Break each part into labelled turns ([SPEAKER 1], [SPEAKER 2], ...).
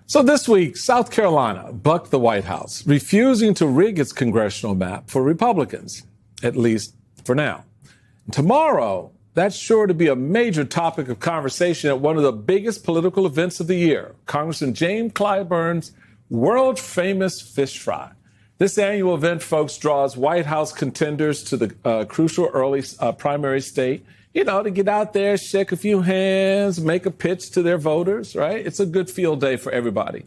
[SPEAKER 1] So this week, South Carolina bucked the White House, refusing to rig its congressional map for Republicans, at least for now. And tomorrow, that's sure to be a major topic of conversation at one of the biggest political events of the year, Congressman James Clyburn's world-famous fish fry. This annual event, folks, draws White House contenders to the crucial early primary state, to get out there, shake a few hands, make a pitch to their voters, right? It's a good field day for everybody.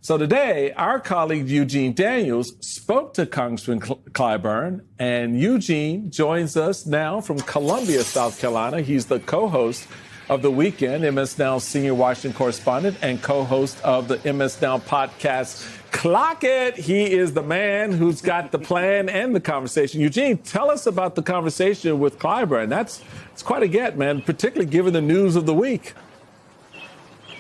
[SPEAKER 1] So today, our colleague Eugene Daniels spoke to Congressman Clyburn, and Eugene joins us now from Columbia, South Carolina. He's the co-host of The Weekend, MS Now senior Washington correspondent, and co-host of the MS Now podcast, Clock It. He is the man who's got the plan and the conversation. Eugene, tell us about the conversation with Clyburn. It's quite a get, man, particularly given the news of the week.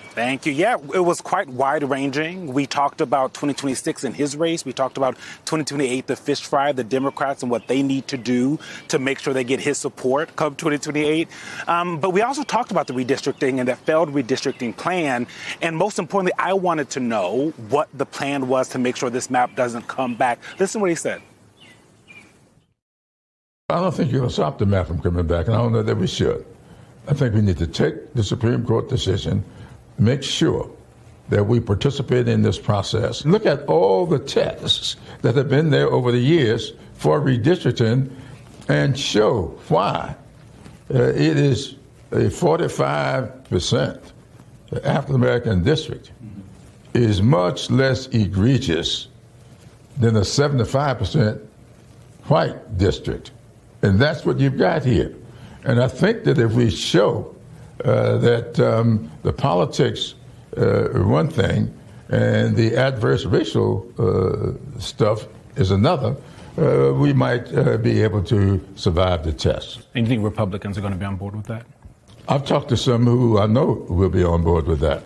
[SPEAKER 2] Thank you. Yeah, it was quite wide-ranging. We talked about 2026 in his race. We talked about 2028, the fish fry, the Democrats and what they need to do to make sure they get his support come 2028. But we also talked about the redistricting and that failed redistricting plan. And most importantly, I wanted to know what the plan was to make sure this map doesn't come back. Listen to what he said.
[SPEAKER 3] I don't think you're going to stop the map from coming back, and I don't know that we should. I think we need to take the Supreme Court decision, make sure that we participate in this process. Look at all the tests that have been there over the years for redistricting and show why it is a 45% African-American district is much less egregious than a 75% white district. And that's what you've got here. And I think that if we show that the politics are one thing and the adverse racial stuff is another, we might be able to survive the test.
[SPEAKER 2] And you think Republicans are going to be on board with that?
[SPEAKER 3] I've talked to some who I know will be on board with that.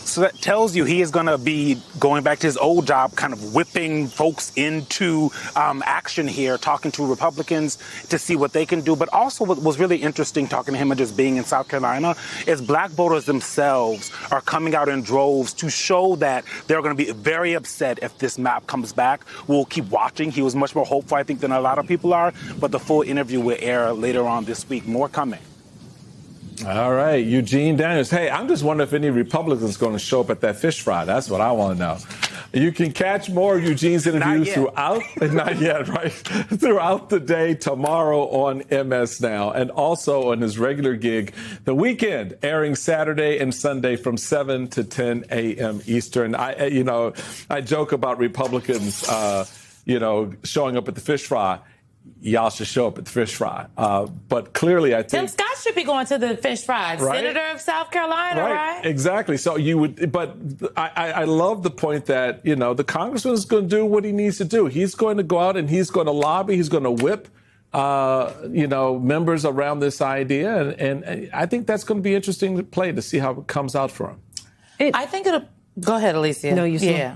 [SPEAKER 2] So that tells you he is going to be going back to his old job, kind of whipping folks into action here, talking to Republicans to see what they can do. But also what was really interesting talking to him and just being in South Carolina is black voters themselves are coming out in droves to show that they're going to be very upset if this map comes back. We'll keep watching. He was much more hopeful, I think, than a lot of people are. But the full interview will air later on this week. More coming.
[SPEAKER 1] All right, Eugene Daniels. Hey, I'm just wondering if any Republicans going to show up at that fish fry. That's what I want to know. You can catch more of Eugene's interviews throughout the day tomorrow on MS Now, and also on his regular gig, The Weekend, airing Saturday and Sunday from 7 to 10 a.m. Eastern. I joke about Republicans, showing up at the fish fry. Y'all should show up at the fish fry. But clearly, I think
[SPEAKER 4] Tim Scott should be going to the fish fry. Right? Senator of South Carolina, right?
[SPEAKER 1] Exactly. So you would, but I love the point that, the congressman is going to do what he needs to do. He's going to go out and he's going to lobby. He's going to whip, members around this idea. And I think that's going to be interesting to play to see how it comes out for him.
[SPEAKER 4] I think it'll, go ahead, Alicia.
[SPEAKER 5] No, you said.
[SPEAKER 4] Yeah.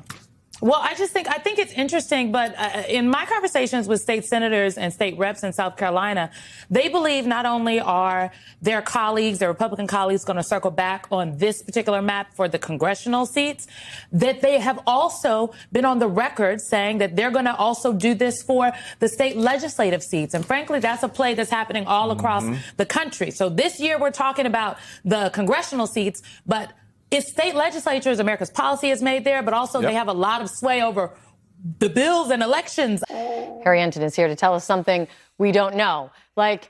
[SPEAKER 4] Well, I think it's interesting, but in my conversations with state senators and state reps in South Carolina, they believe not only are their colleagues, their Republican colleagues, going to circle back on this particular map for the congressional seats, that they have also been on the record saying that they're going to also do this for the state legislative seats. And frankly, that's a play that's happening all across the country. So this year we're talking about the congressional seats, but it's state legislatures. America's policy is made there, but also they have a lot of sway over the bills and elections.
[SPEAKER 5] Harry Enton is here to tell us something we don't know. Like,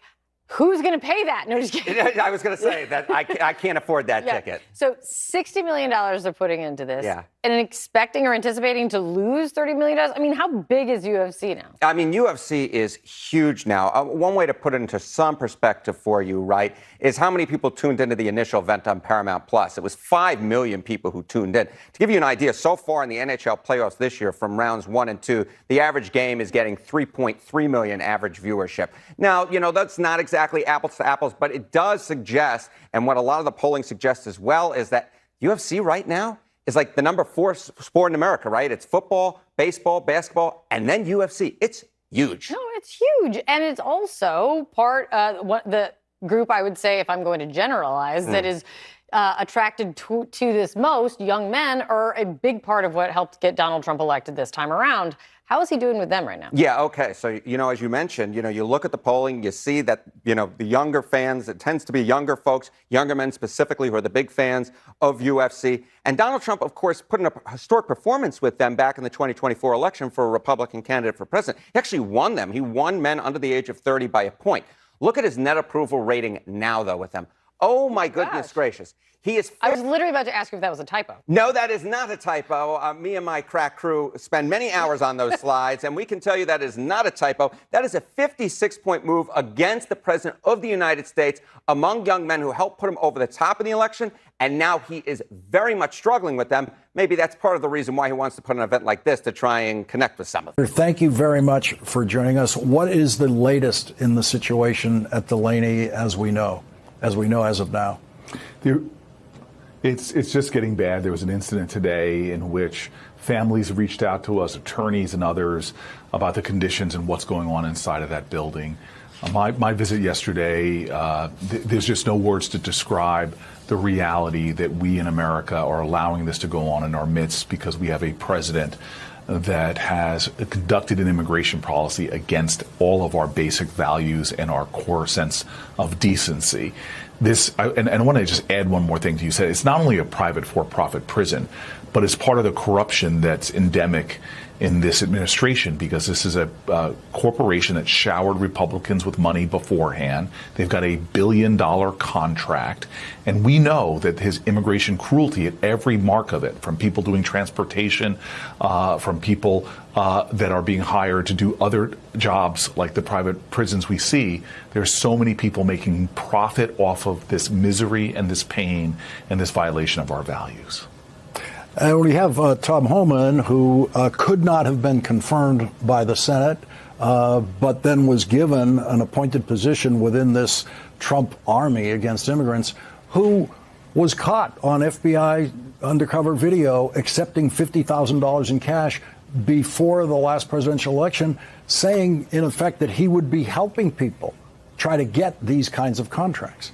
[SPEAKER 5] who's going to pay that? No, just kidding.
[SPEAKER 6] I was going to say that I can't afford that ticket.
[SPEAKER 5] So $60 million they're putting into this.
[SPEAKER 6] Yeah.
[SPEAKER 5] And expecting or anticipating to lose $30 million? I mean, how big is UFC now?
[SPEAKER 6] I mean, UFC is huge now. One way to put it into some perspective for you, right, is how many people tuned into the initial event on Paramount Plus. It was 5 million people who tuned in. To give you an idea, so far in the NHL playoffs this year, from rounds 1 and 2, the average game is getting 3.3 million average viewership. Now, that's not exactly apples to apples, but it does suggest, and what a lot of the polling suggests as well, is that UFC right now is like the number 4 sport in America, right? It's football, baseball, basketball, and then UFC. It's huge.
[SPEAKER 5] No, it's huge. And it's also part, the group, I would say, if I'm going to generalize, that is attracted to this most, young men, are a big part of what helped get Donald Trump elected this time around. How is he doing with them right now?
[SPEAKER 6] Yeah, okay. So, as you mentioned, you look at the polling, you see that, the younger fans, it tends to be younger folks, younger men specifically, who are the big fans of UFC. And Donald Trump, of course, put in a historic performance with them back in the 2024 election for a Republican candidate for president. He actually won them. He won men under the age of 30 by a point. Look at his net approval rating now, though, with them. Oh, my goodness gracious.
[SPEAKER 5] I was literally about to ask you if that was a typo.
[SPEAKER 6] No, that is not a typo. Me and my crack crew spend many hours on those slides, and we can tell you that is not a typo. That is a 56-point move against the President of the United States among young men who helped put him over the top in the election, and now he is very much struggling with them. Maybe that's part of the reason why he wants to put an event like this to try and connect with some of them.
[SPEAKER 7] Thank you very much for joining us. What is the latest in the situation at Delaney as we know as of now?
[SPEAKER 8] It's just getting bad. There was an incident today in which families reached out to us, attorneys and others, about the conditions and what's going on inside of that building. My visit yesterday, there's just no words to describe the reality that we in America are allowing this to go on in our midst because we have a president that has conducted an immigration policy against all of our basic values and our core sense of decency. And I want to just add one more thing to you said. It's not only a private for-profit prison, but it's part of the corruption that's endemic in this administration, because this is a corporation that showered Republicans with money beforehand. They've got $1 billion contract. And we know that his immigration cruelty at every mark of it, from people doing transportation, from people that are being hired to do other jobs like the private prisons we see, there's so many people making profit off of this misery and this pain and this violation of our values.
[SPEAKER 7] We have Tom Homan, who could not have been confirmed by the Senate, but then was given an appointed position within this Trump army against immigrants, who was caught on FBI undercover video accepting $50,000 in cash before the last presidential election, saying, in effect, that he would be helping people try to get these kinds of contracts.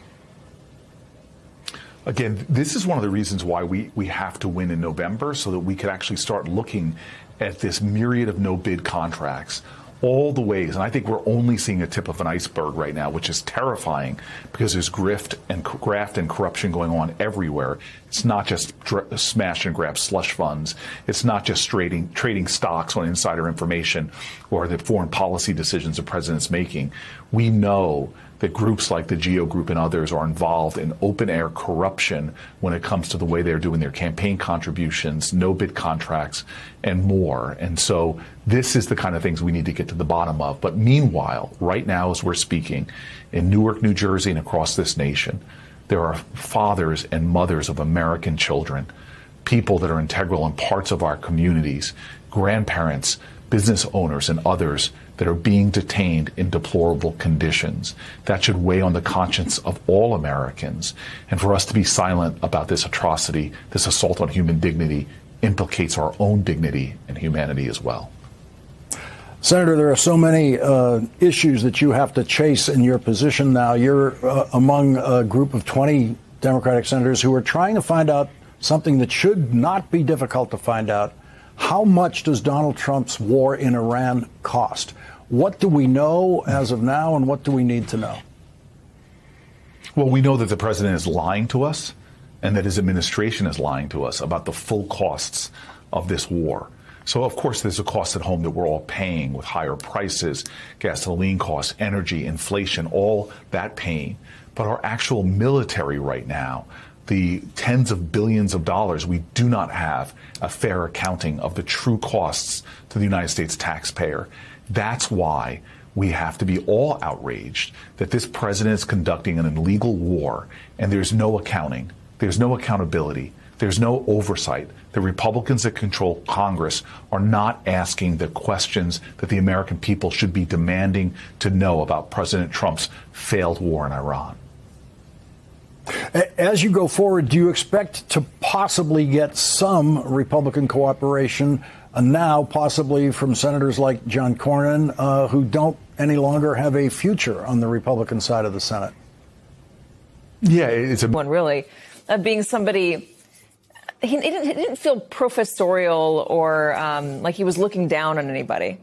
[SPEAKER 8] Again, this is one of the reasons why we have to win in November, so that we could actually start looking at this myriad of no-bid contracts, all the ways. And I think we're only seeing a tip of an iceberg right now, which is terrifying because there's graft and corruption going on everywhere. It's not just smash and grab slush funds. It's not just trading stocks on insider information or the foreign policy decisions the president's making. We know that groups like the Geo Group and others are involved in open-air corruption when it comes to the way they're doing their campaign contributions, no-bid contracts, and more. And so this is the kind of things we need to get to the bottom of. But meanwhile, right now as we're speaking, in Newark, New Jersey, and across this nation, there are fathers and mothers of American children, people that are integral in parts of our communities, grandparents, business owners, and others that are being detained in deplorable conditions. That should weigh on the conscience of all Americans. And for us to be silent about this atrocity, this assault on human dignity, implicates our own dignity and humanity as well.
[SPEAKER 7] Senator, there are so many issues that you have to chase in your position now. You're among a group of 20 Democratic senators who are trying to find out something that should not be difficult to find out. How much does Donald Trump's war in Iran cost? What do we know as of now, and what do we need to know?
[SPEAKER 8] Well, we know that the president is lying to us and that his administration is lying to us about the full costs of this war. So, of course, there's a cost at home that we're all paying with higher prices, gasoline costs, energy, inflation, all that pain. But our actual military right now, the tens of billions of dollars, we do not have a fair accounting of the true costs to the United States taxpayer. That's why we have to be all outraged that this president is conducting an illegal war, and there's no accounting, there's no accountability, there's no oversight. The Republicans that control Congress are not asking the questions that the American people should be demanding to know about President Trump's failed war in Iran.
[SPEAKER 7] As you go forward, do you expect to possibly get some Republican cooperation now, possibly from senators like John Cornyn, who don't any longer have a future on the Republican side of the Senate?
[SPEAKER 8] Yeah, it's a
[SPEAKER 9] one really of being somebody. He didn't feel professorial or like he was looking down on anybody.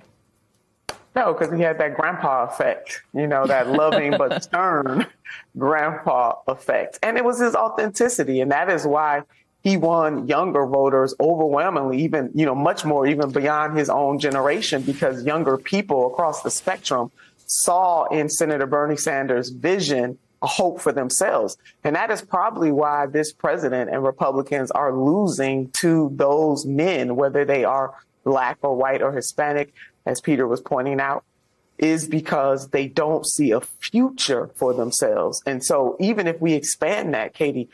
[SPEAKER 10] No, because he had that grandpa effect, that loving but stern grandpa effect. And it was his authenticity. And that is why he won younger voters overwhelmingly, even, much more even beyond his own generation, because younger people across the spectrum saw in Senator Bernie Sanders' vision a hope for themselves. And that is probably why this president and Republicans are losing to those men, whether they are Black or white or Hispanic, as Peter was pointing out, is because they don't see a future for themselves. And so even if we expand that, Katie,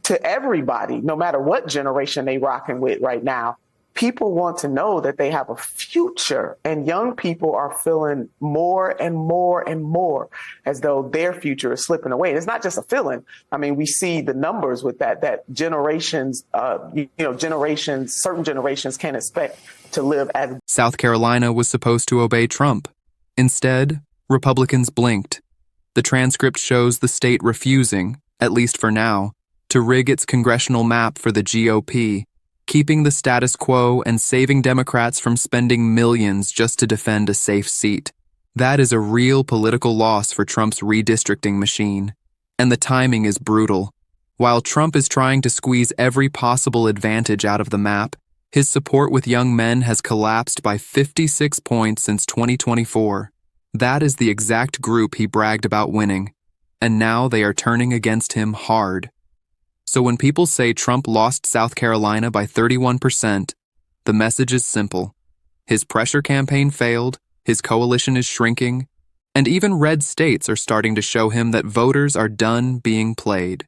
[SPEAKER 10] to everybody, no matter what generation they rocking with right now, people want to know that they have a future, and young people are feeling more and more and more as though their future is slipping away. And it's not just a feeling. I mean, we see the numbers with that generations, certain generations can't expect to live as.
[SPEAKER 11] South Carolina was supposed to obey Trump. Instead, Republicans blinked. The transcript shows the state refusing, at least for now, to rig its congressional map for the GOP, keeping the status quo and saving Democrats from spending millions just to defend a safe seat. That is a real political loss for Trump's redistricting machine. And the timing is brutal. While Trump is trying to squeeze every possible advantage out of the map, his support with young men has collapsed by 56 points since 2024. That is the exact group he bragged about winning. And now they are turning against him hard. So when people say Trump lost South Carolina by 31%, the message is simple. His pressure campaign failed, his coalition is shrinking, and even red states are starting to show him that voters are done being played.